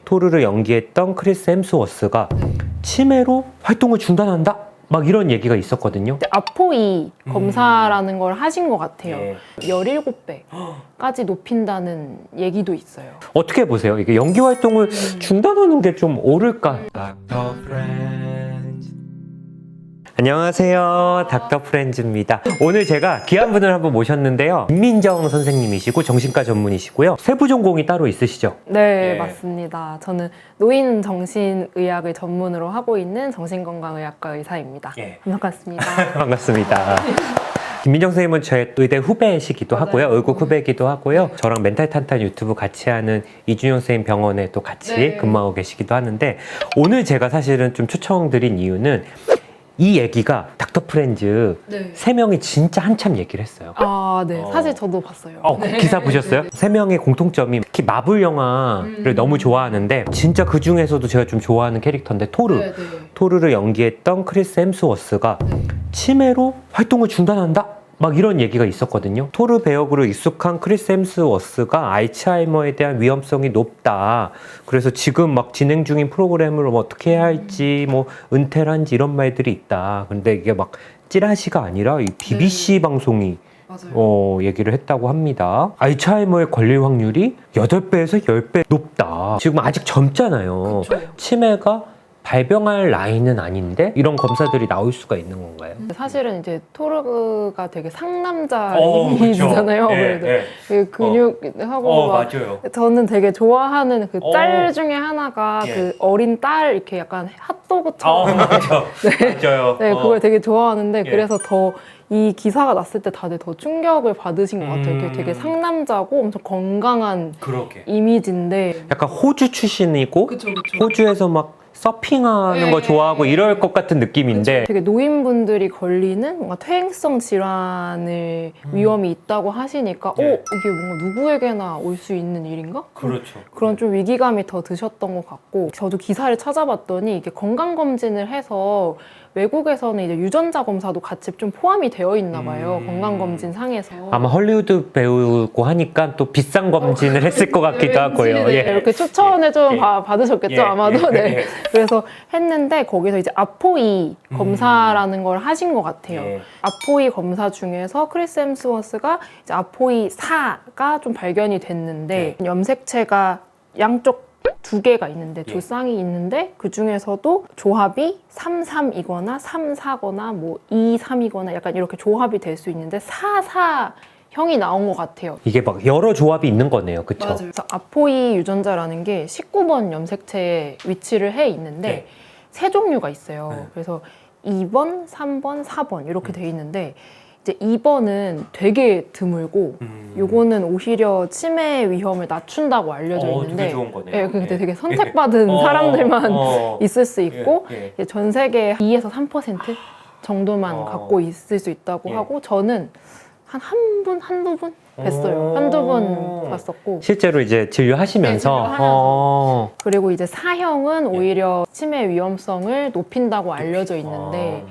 토르를 연기했던 크리스 햄스워스가 치매로 활동을 중단한다? 막 이런 얘기가 있었거든요. 아포이 검사라는 걸 하신 것 같아요. 네. 17배까지 높인다는 얘기도 있어요. 어떻게 보세요? 이게 연기 활동을 중단하는 게 좀 옳을까? 안녕하세요, 닥터 프렌즈입니다. 오늘 제가 귀한 분을 한번 모셨는데요. 김민정 선생님이시고 정신과 전문이시고요. 세부 전공이 따로 있으시죠? 네, 예. 맞습니다. 저는 노인 정신의학을 전문으로 하고 있는 정신건강의학과 의사입니다. 예. 반갑습니다. 반갑습니다. 김민정 선생님은 제 의대 후배이시기도 맞아요. 하고요. 의국 후배이기도 하고요. 저랑 멘탈 탄탄 유튜브 같이 하는 이준영 선생님 병원에 또 같이 네. 근무하고 계시기도 하는데, 오늘 제가 사실은 좀 초청드린 이유는 이 얘기가 닥터 프렌즈 네. 세 명이 진짜 한참 얘기를 했어요. 아, 네. 사실 저도 봤어요. 그 기사 보셨어요? 세 명의 공통점이 특히 마블 영화를 너무 좋아하는데, 진짜 그 중에서도 제가 좀 좋아하는 캐릭터인데 토르. 토르를 연기했던 크리스 햄스워스가 치매로 활동을 중단한다? 막 이런 얘기가 있었거든요. 토르 배역으로 익숙한 크리스 햄스워스가 알츠하이머에 대한 위험성이 높다. 그래서 지금 막 진행 중인 프로그램을 어떻게 해야 할지, 뭐 은퇴를 한지 이런 말들이 있다. 근데 이게 막 찌라시가 아니라 이 BBC 방송이 맞아요. 얘기를 했다고 합니다. 알츠하이머에 걸릴 확률이 8배에서 10배 높다. 지금 아직 젊잖아요. 그쵸. 치매가 발병할 나이는 아닌데 이런 검사들이 나올 수가 있는 건가요? 사실은 이제 토르가 되게 상남자 그쵸. 이미지잖아요. 예, 그래도 예. 그 근육하고 막 맞아요. 저는 되게 좋아하는 그 짤 중에 하나가 예. 그 어린 딸 이렇게 약간 핫도그처럼 맞죠. 맞아요. 네, 그걸 되게 좋아하는데 예. 그래서 더 이 기사가 났을 때 다들 더 충격을 받으신 것 같아요. 이게 되게 상남자고 엄청 건강한 그러게. 이미지인데 약간 호주 출신이고 그쵸. 호주에서 막 서핑하는 거 좋아하고 이럴 것 같은 느낌인데, 되게 노인분들이 걸리는 뭔가 퇴행성 질환을 위험이 있다고 하시니까 예. 이게 뭔가 누구에게나 올 수 있는 일인가? 그렇죠. 그런 좀 위기감이 더 드셨던 것 같고, 저도 기사를 찾아봤더니 이게 건강검진을 해서 외국에서는 이제 유전자 검사도 같이 좀 포함이 되어 있나 봐요. 건강검진 상에서. 아마 헐리우드 배우고 하니까 또 비싼 검진을 했을 것 같기도 하고요. 네, 예. 이렇게 추천을 좀 예. 받으셨겠죠, 예. 아마도. 예. 네. 예. 그래서 했는데 거기서 이제 아포이 검사라는 걸 하신 것 같아요. 예. 아포이 검사 중에서 크리스 햄스워스가 이제 아포이 4가 좀 발견이 됐는데, 염색체가 양쪽 2개가 있는데, 두 쌍이 있는데 그 중에서도 조합이 33이거나 34거나 뭐 23이거나 약간 이렇게 조합이 될 수 있는데 44형이 나온 것 같아요. 이게 막 여러 조합이 있는 거네요. 그쵸? 그래서 아포이 유전자라는 게 19번 염색체에 위치를 해 있는데 네. 세 종류가 있어요. 네. 그래서 2번, 3번, 4번 이렇게 돼 있는데, 이제 2번은 되게 드물고 요거는 오히려 치매 위험을 낮춘다고 알려져 있는데, 되게 좋은 거네요. 예, 근데 예. 되게 선택받은 사람들만 있을 수 있고, 예. 이제 전 세계 2에서 3% 정도만 갖고 있을 수 있다고 예. 하고, 저는 한두 분 뵀어요. 한두 번 봤었고. 실제로 이제 진료하시면서 네, 진료하면서. 예. 그리고 이제 4형은 오히려 치매 위험성을 높인다고 알려져 있는데,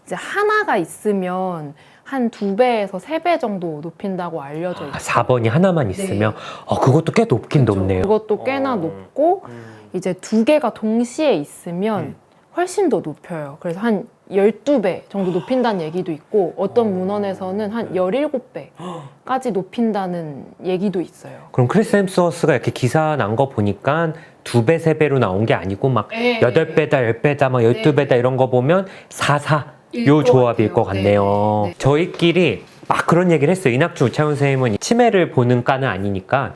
이제 하나가 있으면 한 2배에서 3배 정도 높인다고 알려져 있어요. 4번이 하나만 있으면 그것도 꽤 높긴 높네요. 그것도 꽤나 높고, 이제 2개가 동시에 있으면 훨씬 더 높여요. 그래서 한 12배 정도 높인다는 얘기도 있고, 어떤 문헌에서는 한 17배까지 높인다는 얘기도 있어요. 그럼 크리스 햄스워스가 이렇게 기사 난 거 보니까 2배, 3배로 나온 게 아니고 막 8배다, 10배다, 막 12배다 이런 거 보면 4, 요 조합일 것 같네요. 네. 저희끼리 막 그런 얘기를 했어요. 이낙주 우차훈 선생님은 치매를 보는 과는 아니니까.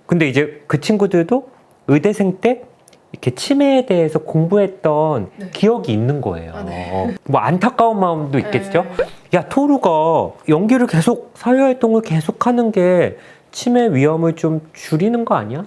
근데 이제 그 친구들도 의대생 때 이렇게 치매에 대해서 공부했던 기억이 있는 거예요. 뭐 안타까운 마음도 있겠죠. 야, 토르가 연기를 계속, 사회활동을 계속 하는 게 치매 위험을 좀 줄이는 거 아니야?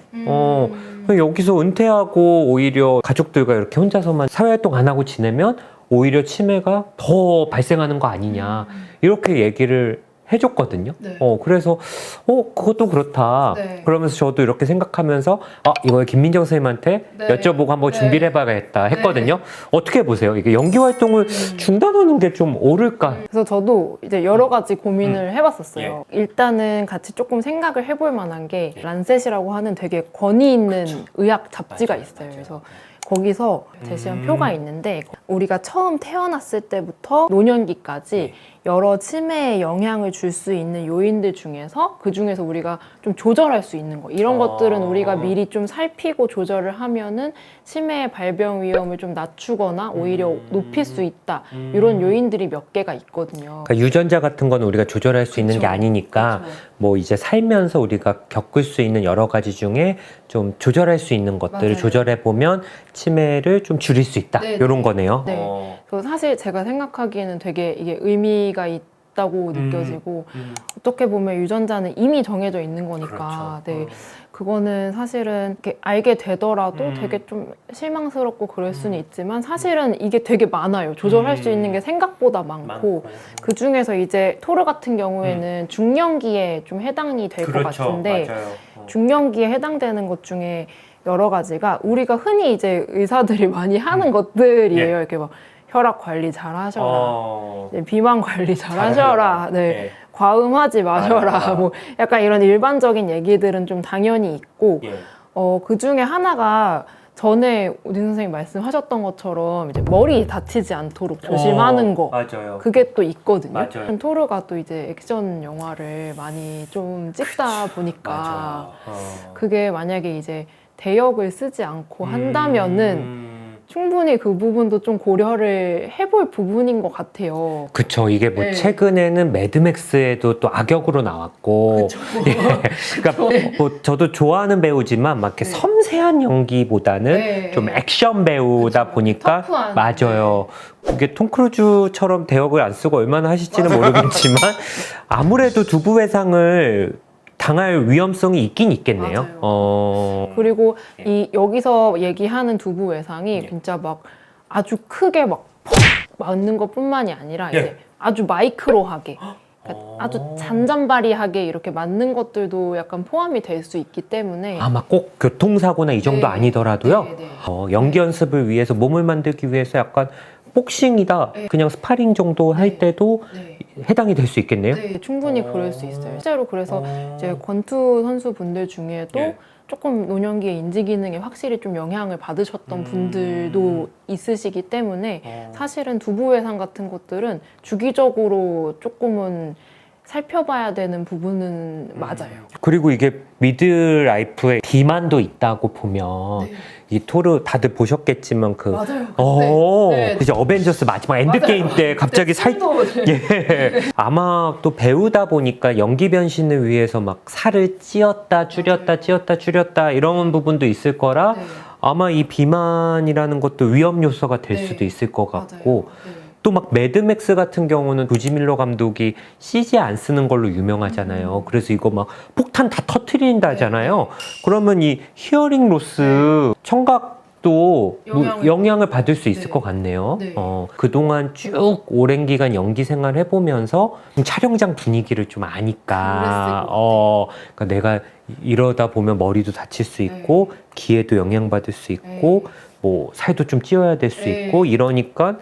여기서 은퇴하고 오히려 가족들과 이렇게 혼자서만 사회활동 안 하고 지내면 오히려 치매가 더 발생하는 거 아니냐, 이렇게 얘기를 해줬거든요. 네. 그래서 그것도 그렇다. 네. 그러면서 저도 이렇게 생각하면서 이거 김민정 선생님한테 네. 여쭤보고 한번 네. 준비를 해봐야겠다 했거든요. 네. 어떻게 보세요? 이게 연기 활동을 중단하는 게 좀 옳을까? 그래서 저도 이제 여러 가지 고민을 해봤었어요. 일단은 같이 조금 생각을 해볼 만한 게 란셋이라고 하는 되게 권위 있는 의학 잡지가 있어요. 그래서 거기서 제시한 표가 있는데 우리가 처음 태어났을 때부터 노년기까지 여러 치매에 영향을 줄 수 있는 요인들 중에서 그 중에서 우리가 좀 조절할 수 있는 거 이런 것들은 우리가 미리 좀 살피고 조절을 하면은 치매의 발병 위험을 좀 낮추거나 오히려 높일 수 있다 이런 요인들이 몇 개가 있거든요. 그러니까 유전자 같은 건 우리가 조절할 수 있는 게 아니니까 그쵸. 뭐 이제 살면서 우리가 겪을 수 있는 여러 가지 중에 좀 조절할 수 있는 것들을 맞아요. 조절해 보면 치매를 좀 줄일 수 있다. 네, 이런 네. 거네요. 네. 그래서 사실 제가 생각하기에는 되게 이게 의미가 있다고 느껴지고 어떻게 보면 유전자는 이미 정해져 있는 거니까 네. 그거는 사실은 이렇게 알게 되더라도 되게 좀 실망스럽고 그럴 수는 있지만 사실은 이게 되게 많아요. 조절할 수 있는 게 생각보다 많고 그 중에서 이제 토르 같은 경우에는 중년기에 좀 해당이 될 것 같은데 중년기에 해당되는 것 중에 여러 가지가 우리가 흔히 이제 의사들이 많이 하는 것들이에요. 이렇게 막 혈압 관리 잘 하셔라. 비만 관리 잘 하셔라. 네. 과음하지 마셔라. 뭐 약간 이런 일반적인 얘기들은 좀 당연히 있고 그 중에 하나가 전에 오딘 선생님 말씀하셨던 것처럼 이제 머리 다치지 않도록 조심하는 거 맞아요. 그게 또 있거든요. 맞아요. 토르가 또 이제 액션 영화를 많이 좀 찍다 보니까 그게 만약에 이제 대역을 쓰지 않고 한다면은 충분히 그 부분도 좀 고려를 해볼 부분인 것 같아요. 그쵸. 이게 뭐 네. 최근에는 매드맥스에도 또 악역으로 나왔고. 그러니까 뭐 저도 좋아하는 배우지만 막 이렇게 섬세한 연기보다는 좀 액션 배우다 보니까 터프한. 맞아요. 그게 톰 크루즈처럼 대역을 안 쓰고 얼마나 하실지는 모르겠지만 아무래도 두부 외상을 당할 위험성이 있긴 있겠네요. 그리고 이 여기서 얘기하는 두부 외상이 진짜 막 아주 크게 막 퍽 맞는 것뿐만이 아니라 이제 아주 마이크로하게 그러니까 아주 잔잔바리하게 이렇게 맞는 것들도 약간 포함이 될 수 있기 때문에 아마 꼭 교통사고나 이 정도 아니더라도요. 연기 연습을 위해서 몸을 만들기 위해서 약간 복싱이다. 그냥 스파링 정도 할 때도 해당이 될 수 있겠네요. 네, 충분히 그럴 수 있어요. 실제로 그래서 이제 권투 선수분들 중에도 조금 노년기에 인지 기능에 확실히 좀 영향을 받으셨던 분들도 있으시기 때문에 사실은 두부 외상 같은 것들은 주기적으로 조금은 살펴봐야 되는 부분은 맞아요. 그리고 이게 미드라이프에 비만도 있다고 보면 이 토르 다들 보셨겠지만 그 맞아요. 그죠 어벤져스 마지막 엔드게임 때 갑자기 아마 또 배우다 보니까 연기 변신을 위해서 막 살을 찌었다 줄였다 이런 부분도 있을 거라 아마 이 비만이라는 것도 위험 요소가 될 수도 있을 것 같고 또 막 매드맥스 같은 경우는 조지 밀러 감독이 CG 안 쓰는 걸로 유명하잖아요. 그래서 이거 막 폭탄 다 터트린다 하잖아요. 그러면 이 히어링 로스 청각도 영향을 받을 수 있을 것 같네요. 그동안 쭉 오랜 기간 연기 생활 해보면서 촬영장 분위기를 좀 아니까 그러니까 내가 이러다 보면 머리도 다칠 수 있고 기에도 영향받을 수 있고 뭐 살도 좀 찌어야 될 수 있고 이러니까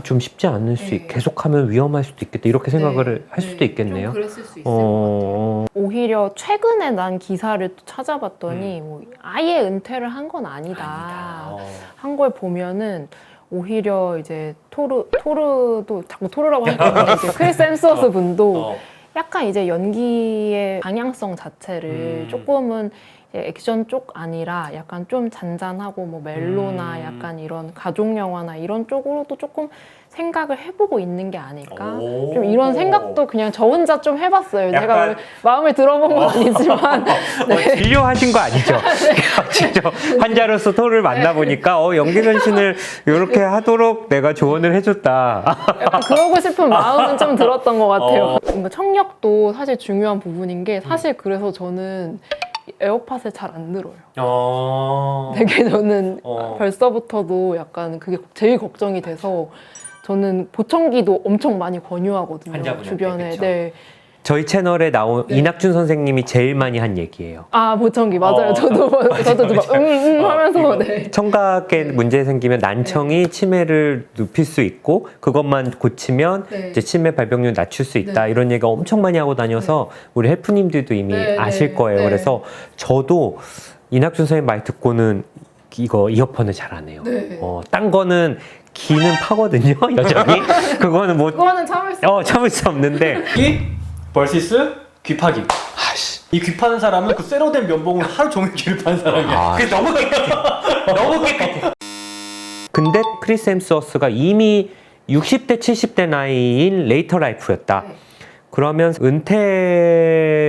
좀 쉽지 않을 수 계속하면 위험할 수도 있겠다 이렇게 생각을 할 수도 있겠네요. 좀 그랬을 수 있을 것 같아요. 오히려 최근에 난 기사를 또 찾아봤더니 뭐 아예 은퇴를 한 건 아니다. 한 걸 보면은 오히려 이제 토르도 자꾸 토르라고 하니까 크리스 햄스워스 분도 약간 이제 연기의 방향성 자체를 조금은 액션 쪽 아니라 약간 좀 잔잔하고 뭐 멜로나 약간 이런 가족 영화나 이런 쪽으로도 조금 생각을 해보고 있는 게 아닐까? 좀 이런 생각도 그냥 저 혼자 좀 해봤어요. 제가 마음을 들어본 건 아니지만 진료하신 거 아니죠? 진짜 환자로서 토를 만나보니까 연기 변신을 이렇게 하도록 내가 조언을 해줬다. 약간 그러고 싶은 마음은 좀 들었던 것 같아요. 뭔가 청력도 사실 중요한 부분인 게 사실 그래서 저는 에어팟을 잘 안 들어요. 되게 저는 벌써부터도 약간 그게 제일 걱정이 돼서 저는 보청기도 엄청 많이 권유하거든요. 환자분한테, 주변에. 그쵸? 네. 저희 채널에 나온 네. 이낙준 선생님이 제일 많이 한 얘기예요. 아, 보청기 맞아요. 저도 막 하면서 네. 청각에 문제 생기면 난청이 치매를 눕힐 수 있고 그것만 고치면 네. 이제 치매 발병률 낮출 수 있다 네. 이런 얘기가 엄청 많이 하고 다녀서 우리 헬프님들도 이미 네, 아실 네, 거예요. 네. 그래서 저도 이낙준 선생님 말 듣고는 이거 이어폰을 잘 안 해요. 네. 딴 거는 귀는 파거든요, 여전히. 그거는 뭐 그거는 참을 수 참을 수 없는데 귀 vs 귀파기. 이 귀 파는 사람은 그 쇠로 된 면봉을 하루 종일 귀를 파는 사람이야. 그게 너무 깨끗해. 너무 깨끗해. 근데 크리스 햄스워스가 이미 60대, 70대 나이인 레이터 라이프였다. 네. 그러면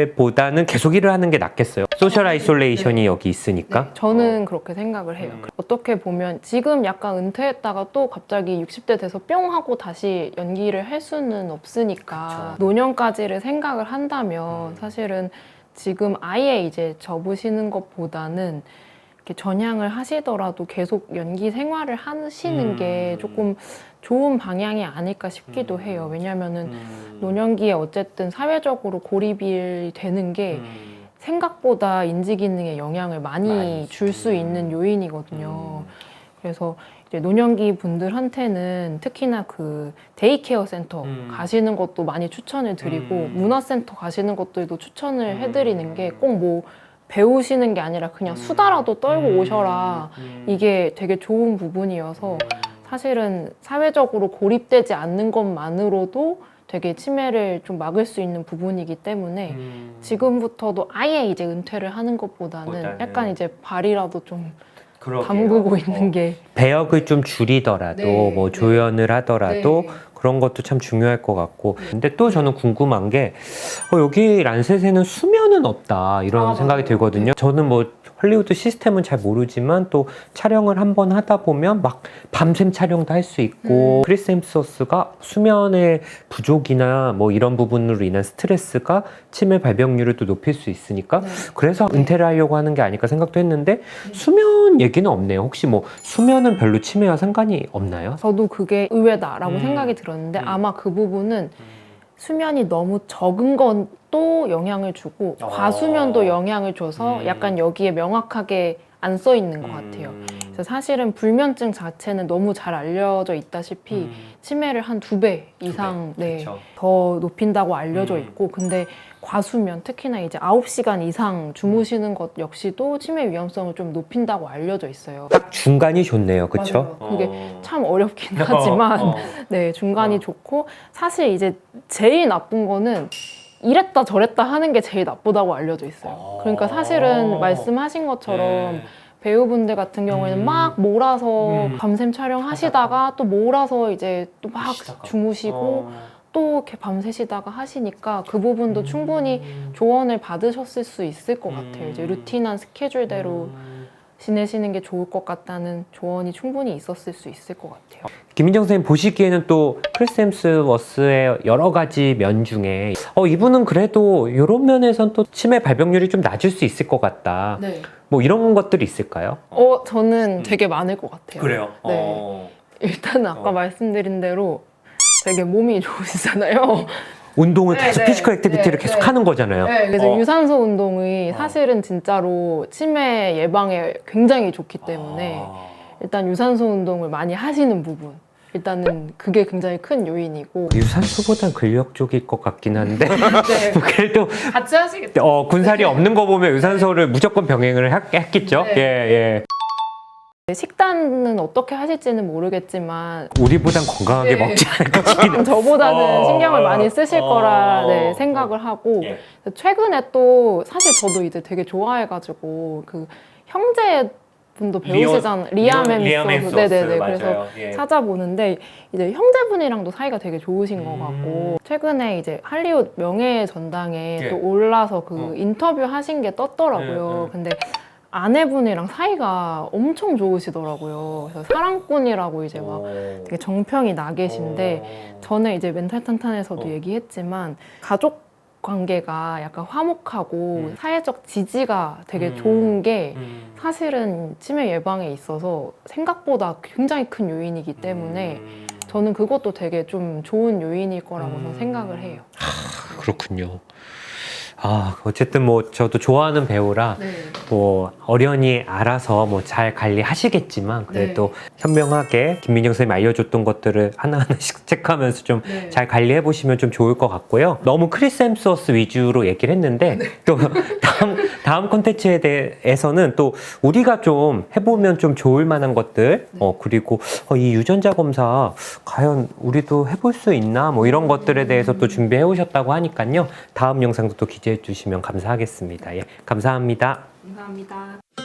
은퇴보다는 계속 일을 하는 게 낫겠어요. 소셜 아이솔레이션이 여기 있으니까. 저는 그렇게 생각을 해요. 어떻게 보면 지금 약간 은퇴했다가 또 갑자기 60대 돼서 뿅 하고 다시 연기를 할 수는 없으니까 그쵸. 노년까지를 생각을 한다면 사실은 지금 아예 이제 접으시는 것보다는 이렇게 전향을 하시더라도 계속 연기 생활을 하시는 게 조금 좋은 방향이 아닐까 싶기도 해요. 왜냐면은 노년기에 어쨌든 사회적으로 고립이 되는 게 생각보다 인지 기능에 영향을 많이 줄 수 있는 요인이거든요. 그래서 이제 노년기 분들한테는 특히나 그 데이케어 센터 가시는 것도 많이 추천을 드리고 문화센터 가시는 것들도 추천을 해드리는 게 꼭 뭐 배우시는 게 아니라 그냥 수다라도 떨고 오셔라. 이게 되게 좋은 부분이어서 사실은 사회적으로 고립되지 않는 것만으로도 되게 치매를 좀 막을 수 있는 부분이기 때문에 지금부터도 아예 이제 은퇴를 하는 것보다는 약간 이제 발이라도 좀 담그고 있는 게 배역을 좀 줄이더라도 네, 뭐 네. 조연을 하더라도 네. 그런 것도 참 중요할 것 같고 근데 또 저는 궁금한 게 여기 란셋에는 수면은 없다 이런 생각이 맞아요. 들거든요. 저는 뭐 헐리우드 시스템은 잘 모르지만 또 촬영을 한번 하다 보면 막 밤샘 촬영도 할 수 있고 크리스 햄스워스가 수면의 부족이나 뭐 이런 부분으로 인한 스트레스가 치매 발병률을 또 높일 수 있으니까 네. 그래서 은퇴를 하려고 하는 게 아닐까 생각도 했는데 수면 얘기는 없네요. 혹시 뭐 수면은 별로 치매와 상관이 없나요? 저도 그게 의외다라고 생각이 들었는데 아마 그 부분은 수면이 너무 적은 것도 영향을 주고 과수면도 영향을 줘서 약간 여기에 명확하게 안 써 있는 것 같아요. 그래서 사실은 불면증 자체는 너무 잘 알려져 있다시피 치매를 한 2배 이상 네, 그쵸. 더 높인다고 알려져 있고 근데 과수면 특히나 이제 9시간 이상 주무시는 것 역시도 치매 위험성을 좀 높인다고 알려져 있어요. 딱 중간이 좋네요. 그쵸? 맞아요. 그게 참 어렵긴 하지만 네 중간이 좋고 사실 이제 제일 나쁜 거는 이랬다 저랬다 하는 게 제일 나쁘다고 알려져 있어요. 그러니까 사실은 말씀하신 것처럼 배우분들 같은 경우에는 막 몰아서 밤샘 촬영하시다가 또 몰아서 이제 또 막 주무시고 또 이렇게 밤새시다가 하시니까 그 부분도 충분히 조언을 받으셨을 수 있을 것 같아요. 이제 루틴한 스케줄대로 지내시는 게 좋을 것 같다는 조언이 충분히 있었을 수 있을 것 같아요. 김민정 선생님 보시기에는 또 크리스 햄스워스의 여러 가지 면 중에 이분은 그래도 이런 면에선 또 치매 발병률이 좀 낮을 수 있을 것 같다. 네. 뭐 이런 것들이 있을까요? 저는 되게 많을 것 같아요. 그래요. 네. 일단은 아까 말씀드린 대로 되게 몸이 좋으시잖아요. 운동을 네, 계속 네, 피지컬 액티비티를 네, 계속 네. 하는 거잖아요. 네, 그래서 유산소 운동이 사실은 진짜로 치매 예방에 굉장히 좋기 때문에 일단 유산소 운동을 많이 하시는 부분 일단은 그게 굉장히 큰 요인이고 유산소보단 근력 쪽일 것 같긴 한데 네, 그래도 같이 하시겠죠. 군살이 없는 거 보면 유산소를 무조건 병행을 했겠죠. 네. 예. 식단은 어떻게 하실지는 모르겠지만 우리보단 건강하게 네. 먹지 않을까 싶긴 저보다는 신경을 많이 쓰실 거라 네, 생각을 하고 예. 최근에 또 사실 저도 이제 되게 좋아해가지고 그 형제 분도 배우시잖아요. 리암 햄스워스. 네네네. 그래서 찾아보는데 이제 형제분이랑도 사이가 되게 좋으신 것 같고 최근에 이제 할리우드 명예 전당에 예. 또 올라서 그 인터뷰 하신 게 떴더라고요. 근데 아내분이랑 사이가 엄청 좋으시더라고요. 그래서 사랑꾼이라고 이제 막 되게 정평이 나 계신데 전에 이제 멘탈 탄탄에서도 얘기했지만 가족 관계가 약간 화목하고 사회적 지지가 되게 좋은 게 사실은 치매 예방에 있어서 생각보다 굉장히 큰 요인이기 때문에 저는 그것도 되게 좀 좋은 요인일 거라고 저는 생각을 해요. 그렇군요. 어쨌든 뭐 저도 좋아하는 배우라 네. 뭐 어련히 알아서 뭐 잘 관리하시겠지만 그래도 현명하게 김민정 선생님이 알려줬던 것들을 하나하나씩 체크하면서 좀 잘 관리해 보시면 좀 좋을 것 같고요. 너무 크리스 햄스워스 위주로 얘기를 했는데 또 다음 콘텐츠에 대해서는 또 우리가 좀 해보면 좀 좋을 만한 것들 그리고 이 유전자 검사 과연 우리도 해볼 수 있나 뭐 이런 것들에 대해서 또 준비해 오셨다고 하니까요. 다음 영상도 또 기대해 주시면 감사하겠습니다. 예, 감사합니다. 감사합니다.